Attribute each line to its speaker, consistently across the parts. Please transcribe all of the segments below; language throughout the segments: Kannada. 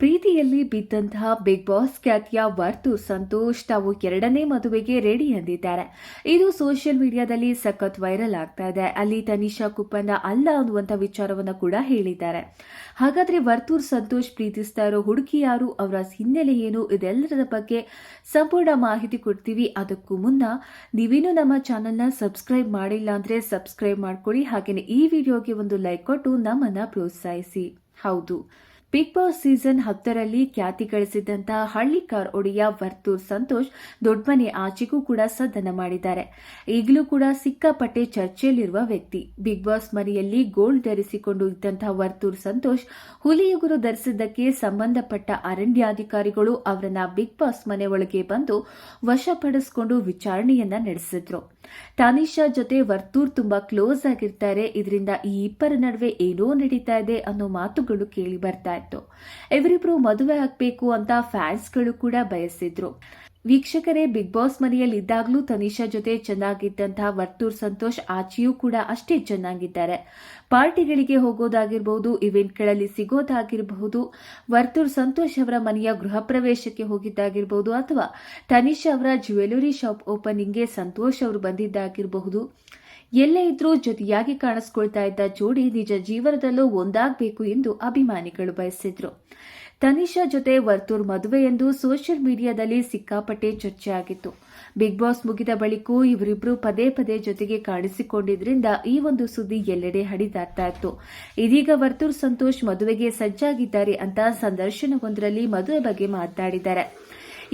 Speaker 1: ಪ್ರೀತಿಯಲ್ಲಿ ಬಿದ್ದಂತಹ ಬಿಗ್ ಬಾಸ್ ಖ್ಯಾತಿಯ ವರ್ತೂರ್ ಸಂತೋಷ್ ತಾವು ಎರಡನೇ ಮದುವೆಗೆ ರೆಡಿ ಎಂದಿದ್ದಾರೆ. ಇದು ಸೋಷಿಯಲ್ ಮೀಡಿಯಾದಲ್ಲಿ ಸಖತ್ ವೈರಲ್ ಆಗ್ತಾ ಇದೆ. ಅಲ್ಲಿ ತನಿಷಾ ಕುಪ್ಪಣ್ಣ ಅಲ್ಲ ಅನ್ನುವಂಥ ವಿಚಾರವನ್ನು ಕೂಡ ಹೇಳಿದ್ದಾರೆ. ಹಾಗಾದ್ರೆ ವರ್ತೂರ್ ಸಂತೋಷ್ ಪ್ರೀತಿಸ್ತಾ ಇರೋ ಹುಡುಗಿ ಯಾರು, ಅವರ ಹಿನ್ನೆಲೆ ಏನು, ಇದೆಲ್ಲದರ ಬಗ್ಗೆ ಸಂಪೂರ್ಣ ಮಾಹಿತಿ ಕೊಡ್ತೀವಿ. ಅದಕ್ಕೂ ಮುನ್ನ ನೀವೇನು ನಮ್ಮ ಚಾನೆಲ್ನ ಸಬ್ಸ್ಕ್ರೈಬ್ ಮಾಡಿಲ್ಲ ಅಂದ್ರೆ ಸಬ್ಸ್ಕ್ರೈಬ್ ಮಾಡ್ಕೊಳ್ಳಿ. ಹಾಗೆಯೇ ಈ ವಿಡಿಯೋಗೆ ಒಂದು ಲೈಕ್ ಕೊಟ್ಟು ನಮ್ಮನ್ನ ಪ್ರೋತ್ಸಾಹಿಸಿ. ಹೌದು, ಬಿಗ್ ಬಾಸ್ ಸೀಸನ್ 10ರಲ್ಲಿ ಖ್ಯಾತಿ ಗಳಿಸಿದ್ದಂತಹ ಹಳ್ಳಿಕಾರ್ ಒಡೆಯ ವರ್ತೂರ್ ಸಂತೋಷ್ ದೊಡ್ಡಮನೆ ಆಚೆಗೂ ಕೂಡ ಸದ್ದನ್ನ ಮಾಡಿದ್ದಾರೆ. ಈಗಲೂ ಕೂಡ ಸಿಕ್ಕಾಪಟ್ಟೆ ಚರ್ಚೆಯಲ್ಲಿರುವ ವ್ಯಕ್ತಿ. ಬಿಗ್ ಬಾಸ್ ಮನೆಯಲ್ಲಿ ಗೋಲ್ಡ್ ಧರಿಸಿಕೊಂಡು ಇದ್ದಂತಹ ವರ್ತೂರ್ ಸಂತೋಷ್ ಹುಲಿಯುಗುರು ಧರಿಸಿದ್ದಕ್ಕೆ ಸಂಬಂಧಪಟ್ಟ ಅರಣ್ಯಾಧಿಕಾರಿಗಳು ಅವರನ್ನ ಬಿಗ್ ಬಾಸ್ ಮನೆ ಒಳಗೆ ಬಂದು ವಶಪಡಿಸಿಕೊಂಡು ವಿಚಾರಣೆಯನ್ನ ನಡೆಸಿದ್ರು. ತಾನಿಷಾ ಜೊತೆ ವರ್ತೂರ್ ತುಂಬಾ ಕ್ಲೋಸ್ ಆಗಿರ್ತಾರೆ. ಇದರಿಂದ ಈ ಇಬ್ಬರ ನಡುವೆ ಏನೋ ನಡೀತಾ ಇದೆ ಅನ್ನೋ ಮಾತುಗಳು ಕೇಳಿ ಬರ್ತಾ ಇತ್ತು. ಇವರಿಬ್ರು ಮದುವೆ ಆಗ್ಬೇಕು ಅಂತ ಫ್ಯಾನ್ಸ್ಗಳು ಕೂಡ ಬಯಸಿದ್ರು. ವೀಕ್ಷಕರೇ, ಬಿಗ್ ಬಾಸ್ ಮನೆಯಲ್ಲಿ ಇದ್ದಾಗಲೂ ತನಿಷಾ ಜೊತೆ ಚೆನ್ನಾಗಿದ್ದಂತಹ ವರ್ತೂರ್ ಸಂತೋಷ್ ಆಚೆಯೂ ಕೂಡ ಅಷ್ಟೇ ಚೆನ್ನಾಗಿದ್ದಾರೆ. ಪಾರ್ಟಿಗಳಿಗೆ ಹೋಗೋದಾಗಿರಬಹುದು, ಇವೆಂಟ್ಗಳಲ್ಲಿ ಸಿಗೋದಾಗಿರಬಹುದು, ವರ್ತೂರ್ ಸಂತೋಷ್ ಅವರ ಮನೆಯ ಗೃಹ ಪ್ರವೇಶಕ್ಕೆ ಹೋಗಿದ್ದಾಗಿರಬಹುದು, ಅಥವಾ ತನಿಷಾ ಅವರ ಜ್ಯುವೆಲರಿ ಶಾಪ್ ಓಪನಿಂಗ್ಗೆ ಸಂತೋಷ್ ಅವರು ಬಂದಿದ್ದಾಗಿರಬಹುದು, ಎಲ್ಲೇ ಇದ್ರೂ ಜೊತೆಯಾಗಿ ಕಾಣಿಸ್ಕೊಳ್ತಾ ಇದ್ದ ಜೋಡಿ ನಿಜ ಜೀವನದಲ್ಲೂ ಒಂದಾಗಬೇಕು ಎಂದು ಅಭಿಮಾನಿಗಳು ಬಯಸಿದ್ರು. ತನಿಷಾ ಜೊತೆ ವರ್ತೂರ್ ಮದುವೆ ಎಂದು ಸೋಷಿಯಲ್ ಮೀಡಿಯಾದಲ್ಲಿ ಸಿಕ್ಕಾಪಟ್ಟೆ ಚರ್ಚೆ ಆಗಿತ್ತು. ಬಿಗ್ ಬಾಸ್ ಮುಗಿದ ಬಳಿಕೂ ಇವರಿಬ್ರು ಪದೇ ಪದೇ ಜೊತೆಗೆ ಕಾಣಿಸಿಕೊಂಡಿದ್ರಿಂದ ಈ ಒಂದು ಸುದ್ದಿ ಎಲ್ಲೆಡೆ ಹರಿದಾಡ್ತಾ ಇತ್ತು. ಇದೀಗ ವರ್ತೂರ್ ಸಂತೋಷ್ ಮದುವೆಗೆ ಸಜ್ಜಾಗಿದ್ದಾರೆ ಅಂತ ಸಂದರ್ಶನವೊಂದರಲ್ಲಿ ಮದುವೆ ಬಗ್ಗೆ ಮಾತನಾಡಿದ್ದಾರೆ.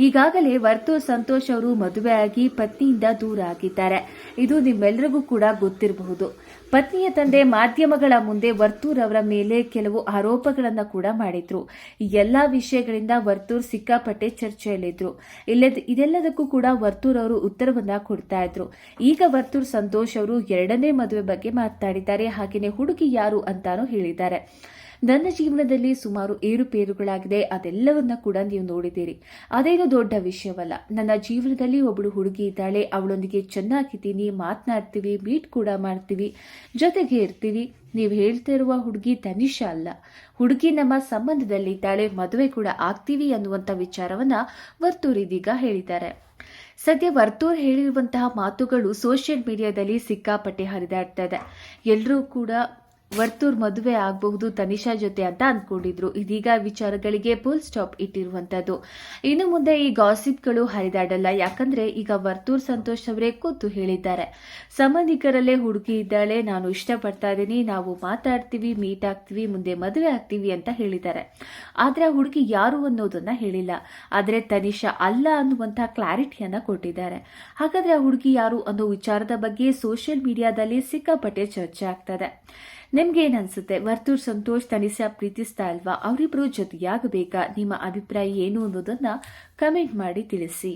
Speaker 1: ಈಗಾಗಲೇ ವರ್ತೂರ್ ಸಂತೋಷ್ ಅವರು ಮದುವೆಯಾಗಿ ಪತ್ನಿಯಿಂದ ದೂರ ಆಗಿದ್ದಾರೆ. ಇದು ನಿಮ್ಮೆಲ್ಲರಿಗೂ ಕೂಡ ಗೊತ್ತಿರಬಹುದು. ಪತ್ನಿಯ ತಂದೆ ಮಾಧ್ಯಮಗಳ ಮುಂದೆ ವರ್ತೂರ್ ಅವರ ಮೇಲೆ ಕೆಲವು ಆರೋಪಗಳನ್ನು ಕೂಡ ಮಾಡಿದ್ರು. ಈ ಎಲ್ಲಾ ವಿಷಯಗಳಿಂದ ವರ್ತೂರ್ ಸಿಕ್ಕಾಪಟ್ಟೆ ಚರ್ಚೆಯಲ್ಲಿದ್ರು. ಇದೆಲ್ಲದಕ್ಕೂ ಕೂಡ ವರ್ತೂರ್ ಅವರು ಉತ್ತರವನ್ನ ಕೊಡ್ತಾ ಇದ್ರು. ಈಗ ವರ್ತೂರ್ ಸಂತೋಷ್ ಅವರು ಎರಡನೇ ಮದುವೆ ಬಗ್ಗೆ ಮಾತನಾಡಿದ್ದಾರೆ. ಹಾಗೆಯೇ ಹುಡುಗಿ ಯಾರು ಅಂತಾನೂ ಹೇಳಿದ್ದಾರೆ. ನನ್ನ ಜೀವನದಲ್ಲಿ ಸುಮಾರು ಏರುಪೇರುಗಳಾಗಿದೆ, ಅದೆಲ್ಲವನ್ನ ಕೂಡ ನೀವು ನೋಡಿದ್ದೀರಿ. ಅದೇನು ದೊಡ್ಡ ವಿಷಯವಲ್ಲ. ನನ್ನ ಜೀವನದಲ್ಲಿ ಒಬ್ಬಳು ಹುಡುಗಿ ಇದ್ದಾಳೆ, ಅವಳೊಂದಿಗೆ ಚೆನ್ನಾಗಿದ್ದೀನಿ, ಮಾತನಾಡ್ತೀವಿ, ಮೀಟ್ ಕೂಡ ಮಾಡ್ತೀವಿ, ಜೊತೆಗೆ ಇರ್ತೀವಿ. ನೀವು ಹೇಳ್ತಾ ಇರುವ ಹುಡುಗಿ ತನಿಷಾ ಅಲ್ಲ. ಹುಡುಗಿ ನಮ್ಮ ಸಂಬಂಧದಲ್ಲಿದ್ದಾಳೆ, ಮದುವೆ ಕೂಡ ಆಗ್ತೀವಿ ಅನ್ನುವಂಥ ವಿಚಾರವನ್ನ ವರ್ತೂರ್ ಇದೀಗ ಹೇಳಿದ್ದಾರೆ. ಸದ್ಯ ವರ್ತೂರ್ ಹೇಳಿರುವಂತಹ ಮಾತುಗಳು ಸೋಷಿಯಲ್ ಮೀಡಿಯಾದಲ್ಲಿ ಸಿಕ್ಕಾಪಟ್ಟೆ ಹರಿದಾಡ್ತಾ ಇದೆ. ಎಲ್ಲರೂ ಕೂಡ ವರ್ತೂರ್ ಮದುವೆ ಆಗಬಹುದು ತನಿಷಾ ಜೊತೆ ಅಂತ ಅಂದ್ಕೊಂಡಿದ್ರು. ಇದೀಗ ವಿಚಾರಗಳಿಗೆ ಫುಲ್ ಸ್ಟಾಪ್ ಇಟ್ಟಿರುವಂತದ್ದು. ಇನ್ನು ಮುಂದೆ ಈ ಗಾಸಿಪ್ಗಳು ಹರಿದಾಡಲ್ಲ. ಯಾಕಂದ್ರೆ ಈಗ ವರ್ತೂರ್ ಸಂತೋಷ್ ಅವರೇ ಖುದ್ದು ಹೇಳಿದ್ದಾರೆ, ಸಂಬಂಧಿಕರಲ್ಲೇ ಹುಡುಗಿ ಇದ್ದಾಳೆ, ನಾನು ಇಷ್ಟಪಡ್ತಾ ಇದ್ದೀನಿ, ನಾವು ಮಾತಾಡ್ತೀವಿ, ಮೀಟ್ ಆಗ್ತೀವಿ, ಮುಂದೆ ಮದುವೆ ಆಗ್ತೀವಿ ಅಂತ ಹೇಳಿದ್ದಾರೆ. ಆದ್ರೆ ಹುಡುಗಿ ಯಾರು ಅನ್ನೋದನ್ನ ಹೇಳಿಲ್ಲ. ಆದ್ರೆ ತನಿಷಾ ಅಲ್ಲ ಅನ್ನುವಂತಹ ಕ್ಲಾರಿಟಿಯನ್ನ ಕೊಟ್ಟಿದ್ದಾರೆ. ಹಾಗಾದ್ರೆ ಆ ಹುಡುಗಿ ಯಾರು ಅನ್ನೋ ವಿಚಾರದ ಬಗ್ಗೆ ಸೋಷಿಯಲ್ ಮೀಡಿಯಾದಲ್ಲಿ ಸಿಕ್ಕಾಪಟ್ಟೆ ಚರ್ಚೆ ಆಗ್ತದೆ. ನಿಮ್ಗೆ ಏನನ್ಸುತ್ತೆ? ವರ್ತೂರ್ ಸಂತೋಷ್ ತನಿಷಾ ಪ್ರೀತಿಸ್ತಾ ಇಲ್ವಾ? ಅವರಿಬ್ರು ಜೊತೆಯಾಗಬೇಕಾ? ನಿಮ್ಮ ಅಭಿಪ್ರಾಯ ಏನು ಅನ್ನೋದನ್ನ ಕಮೆಂಟ್ ಮಾಡಿ ತಿಳಿಸಿ.